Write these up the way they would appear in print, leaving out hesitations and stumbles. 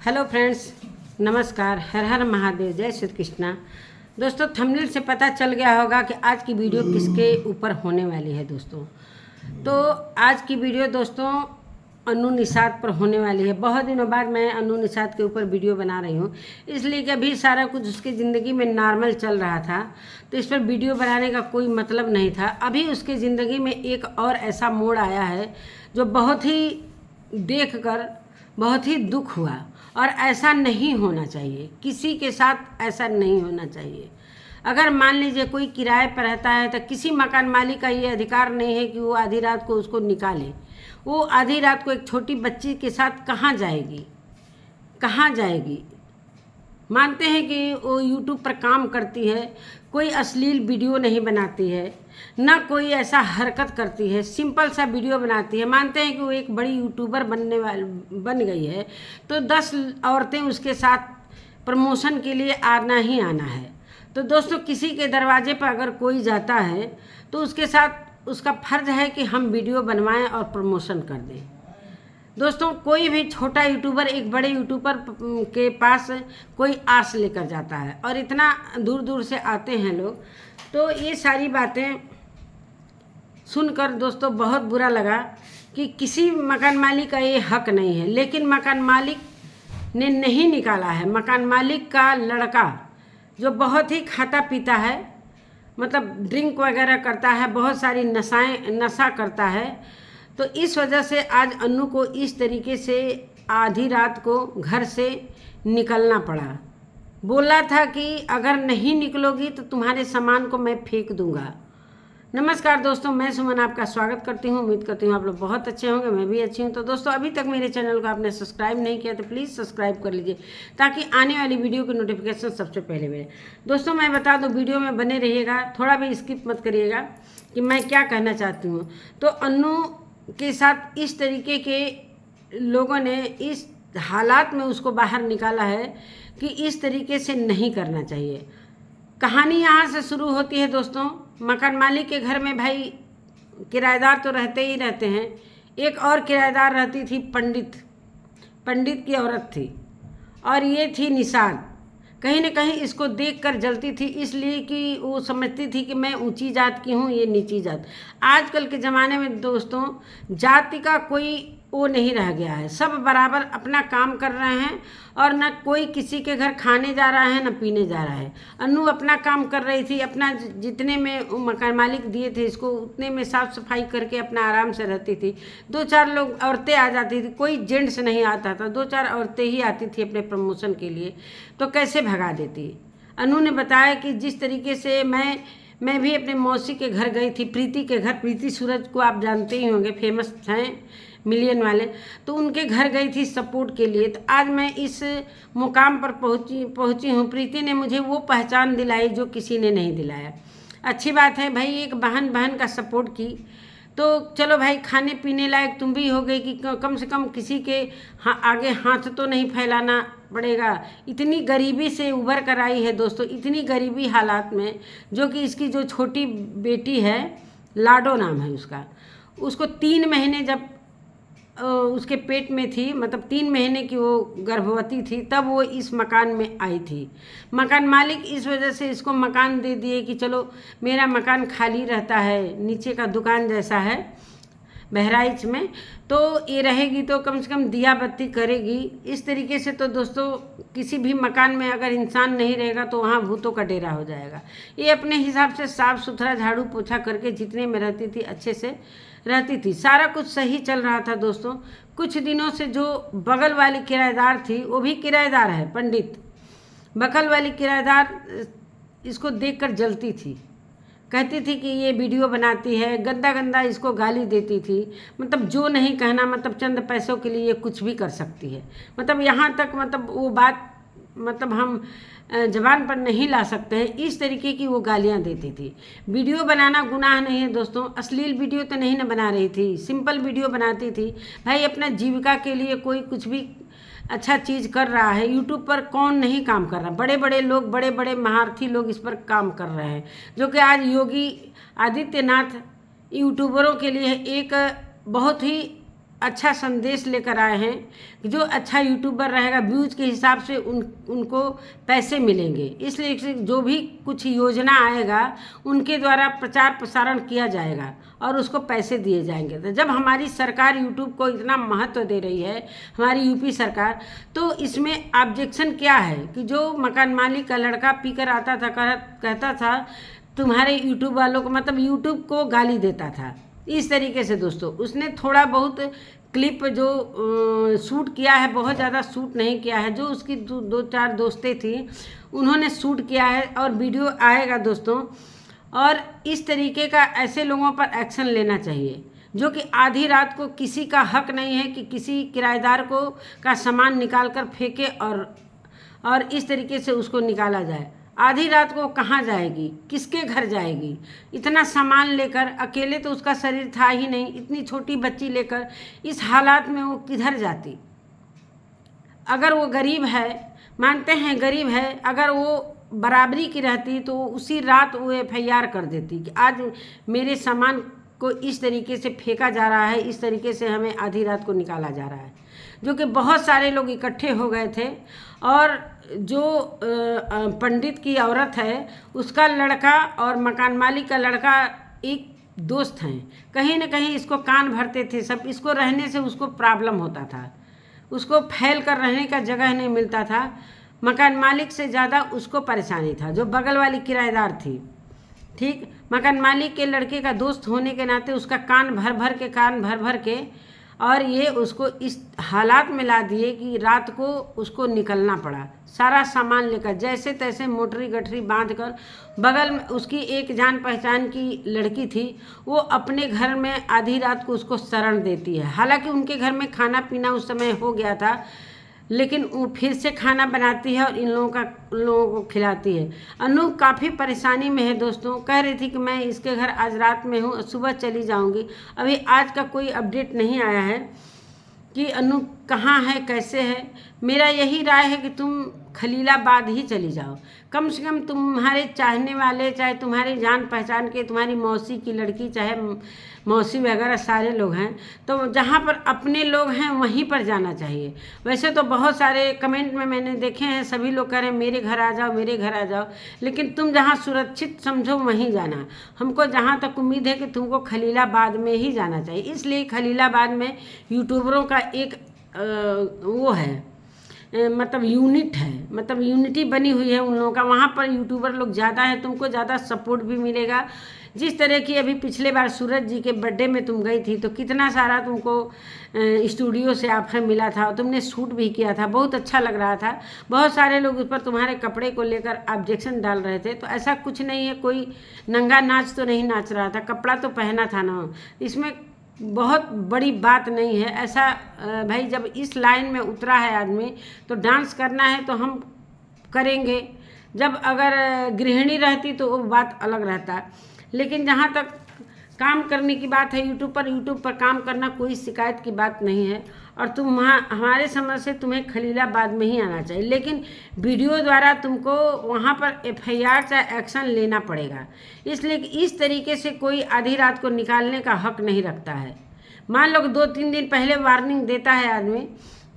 Hello friends, नमस्कार। हर हर महादेव, जय श्री कृष्णा। दोस्तों, थंबनेल से पता चल गया होगा कि आज की वीडियो किसके ऊपर होने वाली है। दोस्तों, तो आज की वीडियो दोस्तों अनु निषाद पर होने वाली है। बहुत दिनों बाद मैं अनु निषाद के ऊपर वीडियो बना रही हूँ, इसलिए कि अभी सारा कुछ उसकी ज़िंदगी में नॉर्मल चल रहा था, तो इस पर वीडियो बनाने का कोई मतलब नहीं था। अभी उसकी ज़िंदगी में एक और ऐसा मोड़ आया है जो बहुत ही देखकर बहुत ही दुख हुआ, और ऐसा नहीं होना चाहिए। किसी के साथ ऐसा नहीं होना चाहिए। अगर मान लीजिए कोई किराए पर रहता है तो किसी मकान मालिक का ये अधिकार नहीं है कि वो आधी रात को उसको निकाले। वो आधी रात को एक छोटी बच्ची के साथ कहाँ जाएगी, कहाँ जाएगी। मानते हैं कि वो यूट्यूब पर काम करती है, कोई अश्लील वीडियो नहीं बनाती है, ना कोई ऐसा हरकत करती है, सिंपल सा वीडियो बनाती है। मानते हैं कि वो एक बड़ी यूट्यूबर बन गई है, तो 10 औरतें उसके साथ प्रमोशन के लिए आना ही आना है। तो दोस्तों, किसी के दरवाजे पर अगर कोई जाता है तो उसके साथ उसका फ़र्ज है कि हम वीडियो बनवाएं और प्रमोशन कर दें। दोस्तों, कोई भी छोटा यूट्यूबर एक बड़े यूट्यूबर के पास कोई आस लेकर जाता है, और इतना दूर दूर से आते हैं लोग। तो ये सारी बातें सुनकर दोस्तों बहुत बुरा लगा कि किसी मकान मालिक का ये हक नहीं है, लेकिन मकान मालिक ने नहीं निकाला है। मकान मालिक का लड़का जो बहुत ही खाता पीता है, मतलब ड्रिंक वगैरह करता है, बहुत सारी नशा करता है, तो इस वजह से आज अन्नू को इस तरीके से आधी रात को घर से निकलना पड़ा। बोला था कि अगर नहीं निकलोगी तो तुम्हारे सामान को मैं फेंक दूंगा। नमस्कार दोस्तों, मैं सुमन आपका स्वागत करती हूँ। उम्मीद करती हूँ आप लोग बहुत अच्छे होंगे, मैं भी अच्छी हूँ। तो दोस्तों, अभी तक मेरे चैनल को आपने सब्सक्राइब नहीं किया तो प्लीज़ सब्सक्राइब कर लीजिए, ताकि आने वाली वीडियो की नोटिफिकेशन सबसे पहले मिले। दोस्तों, मैं बता दूँ, वीडियो में बने रहिएगा, थोड़ा भी स्किप मत करिएगा कि मैं क्या कहना चाहती हूँ। तो अन्नू के साथ इस तरीके के लोगों ने इस हालात में उसको बाहर निकाला है कि इस तरीके से नहीं करना चाहिए। कहानी यहाँ से शुरू होती है दोस्तों। मकान मालिक के घर में भाई किराएदार तो रहते ही रहते हैं। एक और किराएदार रहती थी, पंडित की औरत थी, और ये थी निषाद। कहीं न कहीं इसको देखकर जलती थी, इसलिए कि वो समझती थी कि मैं ऊंची जात की हूँ, ये नीची जात। आजकल के ज़माने में दोस्तों जाति का कोई वो नहीं रह गया है, सब बराबर अपना काम कर रहे हैं, और न कोई किसी के घर खाने जा रहा है न पीने जा रहा है। अन्नू अपना काम कर रही थी, अपना जितने में मकान मालिक दिए थे इसको उतने में साफ़ सफाई करके अपना आराम से रहती थी। 2-4 लोग औरतें आ जाती थी, कोई जेंट्स नहीं आता था, 2-4 औरतें ही आती थी अपने प्रमोशन के लिए, तो कैसे भगा देती। अन्नू ने बताया कि जिस तरीके से मैं भी अपने मौसी के घर गई थी, प्रीति के घर। प्रीति सूरज को आप जानते ही होंगे, फेमस हैं, मिलियन वाले। तो उनके घर गई थी सपोर्ट के लिए। तो आज मैं इस मुकाम पर पहुंची हूँ। प्रीति ने मुझे वो पहचान दिलाई जो किसी ने नहीं दिलाया। अच्छी बात है भाई, एक बहन का सपोर्ट की, तो चलो भाई, खाने पीने लायक तुम भी हो गई कि कम से कम किसी के आगे हाथ तो नहीं फैलाना पड़ेगा। इतनी गरीबी से उभर कर आई है दोस्तों, इतनी गरीबी हालात में, जो कि इसकी जो छोटी बेटी है, लाडो नाम है उसका, उसको 3 महीने जब उसके पेट में थी, मतलब 3 महीने की वो गर्भवती थी, तब वो इस मकान में आई थी। मकान मालिक इस वजह से इसको मकान दे दिए कि चलो मेरा मकान खाली रहता है, नीचे का दुकान जैसा है बहराइच में, तो ये रहेगी तो कम से कम दिया बत्ती करेगी। इस तरीके से तो दोस्तों किसी भी मकान में अगर इंसान नहीं रहेगा तो वहाँ भूतों का डेरा हो जाएगा। ये अपने हिसाब से साफ़ सुथरा झाड़ू पोछा करके जितने में रहती थी अच्छे से रहती थी, सारा कुछ सही चल रहा था दोस्तों। कुछ दिनों से जो बगल वाली किराएदार थी, वो भी किराएदार है, पंडित, बगल वाली किराएदार इसको देखकर जलती थी, कहती थी कि ये वीडियो बनाती है, गंदा गंदा इसको गाली देती थी। मतलब जो नहीं कहना, मतलब चंद पैसों के लिए कुछ भी कर सकती है। मतलब यहाँ तक, मतलब वो बात मतलब हम ज़बान पर नहीं ला सकते हैं, इस तरीके की वो गालियाँ देती थी। वीडियो बनाना गुनाह नहीं है दोस्तों, अश्लील वीडियो तो नहीं ना बना रही थी, सिंपल वीडियो बनाती थी। भाई अपना जीविका के लिए कोई कुछ भी अच्छा चीज़ कर रहा है। यूट्यूब पर कौन नहीं काम कर रहा, बड़े बड़े लोग, बड़े बड़े महारथी लोग इस पर काम कर रहे हैं, जो कि आज योगी आदित्यनाथ यूट्यूबरों के लिए एक बहुत ही अच्छा संदेश लेकर आए हैं कि जो अच्छा यूट्यूबर रहेगा व्यूज के हिसाब से उनको पैसे मिलेंगे। इसलिए जो भी कुछ योजना आएगा उनके द्वारा प्रचार प्रसारण किया जाएगा और उसको पैसे दिए जाएंगे। तो जब हमारी सरकार यूट्यूब को इतना महत्व दे रही है, हमारी यूपी सरकार, तो इसमें ऑब्जेक्शन क्या है कि जो मकान मालिक का लड़का पीकर आता था, कहता था तुम्हारे यूट्यूब वालों को, मतलब यूट्यूब को गाली देता था। इस तरीके से दोस्तों उसने थोड़ा बहुत क्लिप जो शूट किया है, बहुत ज़्यादा शूट नहीं किया है, जो उसकी दो चार दोस्तें थी उन्होंने शूट किया है और वीडियो आएगा दोस्तों। और इस तरीके का ऐसे लोगों पर एक्शन लेना चाहिए जो कि आधी रात को, किसी का हक नहीं है कि किसी किराएदार को का सामान निकाल कर फेंके और इस तरीके से उसको निकाला जाए। आधी रात को कहाँ जाएगी, किसके घर जाएगी इतना सामान लेकर? अकेले तो उसका शरीर था ही नहीं, इतनी छोटी बच्ची लेकर इस हालात में वो किधर जाती? अगर वो गरीब है, मानते हैं गरीब है, अगर वो बराबरी की रहती तो उसी रात वो FIR कर देती कि आज मेरे सामान को इस तरीके से फेंका जा रहा है, इस तरीके से हमें आधी रात को निकाला जा रहा है। जो कि बहुत सारे लोग इकट्ठे हो गए थे और जो पंडित की औरत है उसका लड़का और मकान मालिक का लड़का एक दोस्त हैं, कहीं ना कहीं इसको कान भरते थे सब। इसको रहने से उसको प्रॉब्लम होता था, उसको फैल कर रहने का जगह नहीं मिलता था। मकान मालिक से ज़्यादा उसको परेशानी था, जो बगल वाली किराएदार थी। ठीक, मकान मालिक के लड़के का दोस्त होने के नाते उसका कान भर भर के और ये उसको इस हालात में ला दिए कि रात को उसको निकलना पड़ा सारा सामान लेकर, जैसे तैसे मोटरी गठरी बांध कर। बगल में उसकी एक जान पहचान की लड़की थी, वो अपने घर में आधी रात को उसको शरण देती है। हालांकि उनके घर में खाना पीना उस समय हो गया था, लेकिन वो फिर से खाना बनाती है और इन लोगों को खिलाती है। अनु काफ़ी परेशानी में है दोस्तों, कह रही थी कि मैं इसके घर आज रात में हूँ, सुबह चली जाऊँगी। अभी आज का कोई अपडेट नहीं आया है कि अनु कहाँ है, कैसे है। मेरा यही राय है कि तुम खलीलाबाद ही चली जाओ, कम से कम तुम्हारे चाहने वाले, चाहे तुम्हारी जान पहचान के, तुम्हारी मौसी की लड़की, चाहे मौसी वगैरह सारे लोग हैं, तो जहाँ पर अपने लोग हैं वहीं पर जाना चाहिए। वैसे तो बहुत सारे कमेंट में मैंने देखे हैं, सभी लोग कह रहे हैं मेरे घर आ जाओ, मेरे घर आ जाओ, लेकिन तुम जहाँ सुरक्षित समझो वहीं जाना। हमको जहाँ तक उम्मीद है कि तुमको खलीलाबाद में ही जाना चाहिए। इसलिए खलीलाबाद में यूट्यूबरों का एक वो है, मतलब यूनिट है, मतलब यूनिटी बनी हुई है उन लोगों का। वहाँ पर यूट्यूबर लोग ज़्यादा है, तुमको ज़्यादा सपोर्ट भी मिलेगा। जिस तरह की अभी पिछले बार सूरज जी के बर्थडे में तुम गई थी तो कितना सारा तुमको स्टूडियो से ऑफर मिला था और तुमने शूट भी किया था, बहुत अच्छा लग रहा था। बहुत सारे लोग उस पर तुम्हारे कपड़े को लेकर ऑब्जेक्शन डाल रहे थे, तो ऐसा कुछ नहीं है, कोई नंगा नाच तो नहीं नाच रहा था, कपड़ा तो पहना था ना, इसमें बहुत बड़ी बात नहीं है। ऐसा भाई जब इस लाइन में उतरा है आदमी तो डांस करना है तो हम करेंगे। जब अगर गृहिणी रहती तो वो बात अलग रहता, लेकिन जहाँ तक काम करने की बात है यूट्यूब पर काम करना कोई शिकायत की बात नहीं है। और तुम वहाँ हमारे समझ से तुम्हें खलीलाबाद में ही आना चाहिए, लेकिन वीडियो द्वारा तुमको वहाँ पर FIR चाहे एक्शन लेना पड़ेगा। इसलिए कि इस तरीके से कोई आधी रात को निकालने का हक नहीं रखता है। मान लो 2-3 दिन पहले वार्निंग देता है आदमी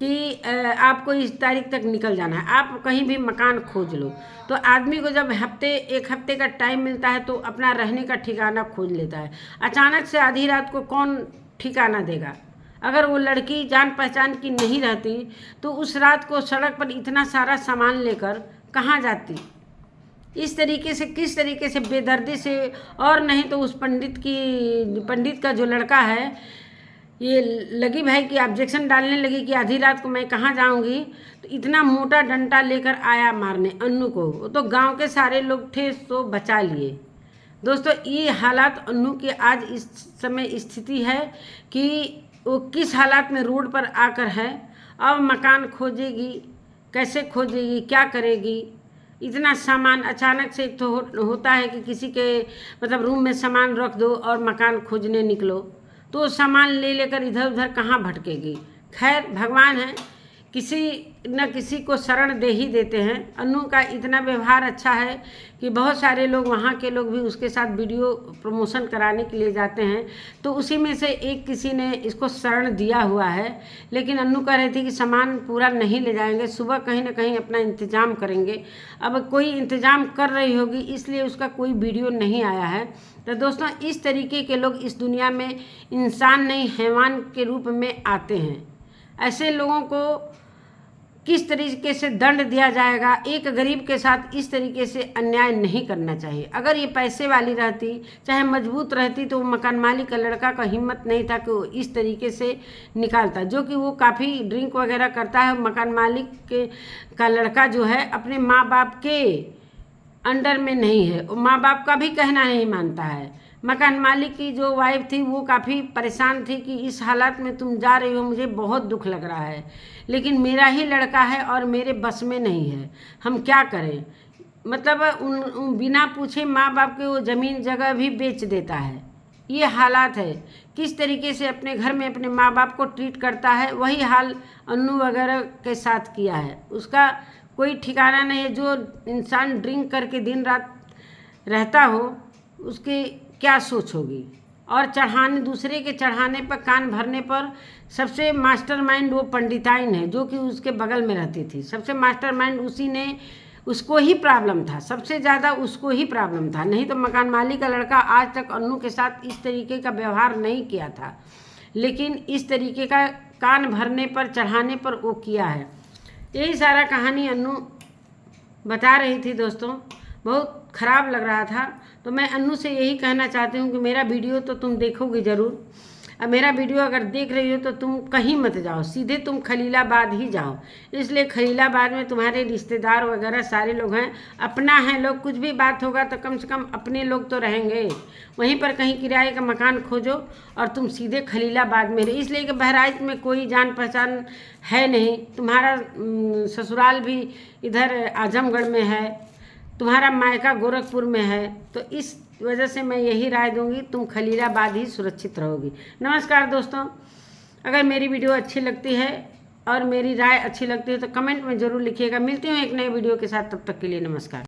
कि आपको इस तारीख तक निकल जाना है, आप कहीं भी मकान खोज लो, तो आदमी को जब एक हफ्ते का टाइम मिलता है तो अपना रहने का ठिकाना खोज लेता है। अचानक से आधी रात को कौन ठिकाना देगा? अगर वो लड़की जान पहचान की नहीं रहती तो उस रात को सड़क पर इतना सारा सामान लेकर कहाँ जाती? इस तरीके से, किस तरीके से बेदर्दी से। और नहीं तो उस पंडित का जो लड़का है, ये लगी भाई कि ऑब्जेक्शन डालने लगी कि आधी रात को मैं कहाँ जाऊंगी, तो इतना मोटा डंडा लेकर आया मारने अन्नू को। वो तो गांव के सारे लोग थे तो बचा लिए। दोस्तों ये हालात अन्नू की आज इस समय स्थिति है कि वो किस हालात में रोड पर आकर है। अब मकान खोजेगी, कैसे खोजेगी, क्या करेगी? इतना सामान अचानक से, एक तो होता है कि किसी के मतलब रूम में सामान रख दो और मकान खोजने निकलो, तो सामान ले लेकर इधर उधर कहाँ भटकेगी। खैर भगवान है किसी न किसी को शरण दे ही देते हैं। अन्नू का इतना व्यवहार अच्छा है कि बहुत सारे लोग, वहाँ के लोग भी उसके साथ वीडियो प्रमोशन कराने के लिए जाते हैं। तो उसी में से एक किसी ने इसको शरण दिया हुआ है, लेकिन अन्नू कह रही थी कि सामान पूरा नहीं ले जाएंगे, सुबह कहीं ना कहीं अपना इंतज़ाम करेंगे। अब कोई इंतज़ाम कर रही होगी, इसलिए उसका कोई वीडियो नहीं आया है। तो दोस्तों, इस तरीके के लोग इस दुनिया में इंसान नहीं, हैवान के रूप में आते हैं। ऐसे लोगों को किस तरीके से दंड दिया जाएगा, एक गरीब के साथ इस तरीके से अन्याय नहीं करना चाहिए। अगर ये पैसे वाली रहती, चाहे मजबूत रहती, तो वो मकान मालिक का लड़का का हिम्मत नहीं था कि वो इस तरीके से निकालता, जो कि वो काफ़ी ड्रिंक वगैरह करता है। मकान मालिक का लड़का जो है अपने माँ बाप के अंडर में नहीं है, वो माँ बाप का भी कहना नहीं मानता है। मकान मालिक की जो वाइफ थी वो काफ़ी परेशान थी कि इस हालत में तुम जा रही हो, मुझे बहुत दुख लग रहा है, लेकिन मेरा ही लड़का है और मेरे बस में नहीं है, हम क्या करें। मतलब उन बिना पूछे माँ बाप के वो ज़मीन जगह भी बेच देता है। ये हालात है, किस तरीके से अपने घर में अपने माँ बाप को ट्रीट करता है। वही हाल अन्नू वगैरह के साथ किया है। उसका कोई ठिकाना नहीं है। जो इंसान ड्रिंक करके दिन रात रहता हो, उसकी क्या सोच होगी। और चढ़ाने, दूसरे के चढ़ाने पर, कान भरने पर सबसे मास्टरमाइंड वो पंडिताइन है जो कि उसके बगल में रहती थी। सबसे मास्टरमाइंड उसी ने, उसको ही प्रॉब्लम था, सबसे ज़्यादा उसको ही प्रॉब्लम था। नहीं तो मकान मालिक का लड़का आज तक अन्नू के साथ इस तरीके का व्यवहार नहीं किया था, लेकिन इस तरीके का कान भरने पर, चढ़ाने पर वो किया है। यही सारा कहानी अन्नू बता रही थी दोस्तों। बहुत ख़राब लग रहा था। तो मैं अन्नू से यही कहना चाहती हूँ कि मेरा वीडियो तो तुम देखोगे ज़रूर। अब मेरा वीडियो अगर देख रही हो तो तुम कहीं मत जाओ, सीधे तुम खलीलाबाद ही जाओ। इसलिए खलीलाबाद में तुम्हारे रिश्तेदार वगैरह सारे लोग हैं, अपना है लोग। कुछ भी बात होगा तो कम से कम अपने लोग तो रहेंगे। वहीं पर कहीं किराए का मकान खोजो और तुम सीधे खलीलाबाद में रहे। इसलिए कि बहराइच में कोई जान पहचान है नहीं। तुम्हारा ससुराल भी इधर आजमगढ़ में है, तुम्हारा मायका गोरखपुर में है। तो इस वजह से मैं यही राय दूंगी, तुम खलीलाबाद ही सुरक्षित रहोगी। नमस्कार दोस्तों, अगर मेरी वीडियो अच्छी लगती है और मेरी राय अच्छी लगती है तो कमेंट में ज़रूर लिखिएगा। मिलती हूँ एक नए वीडियो के साथ, तब तक के लिए नमस्कार।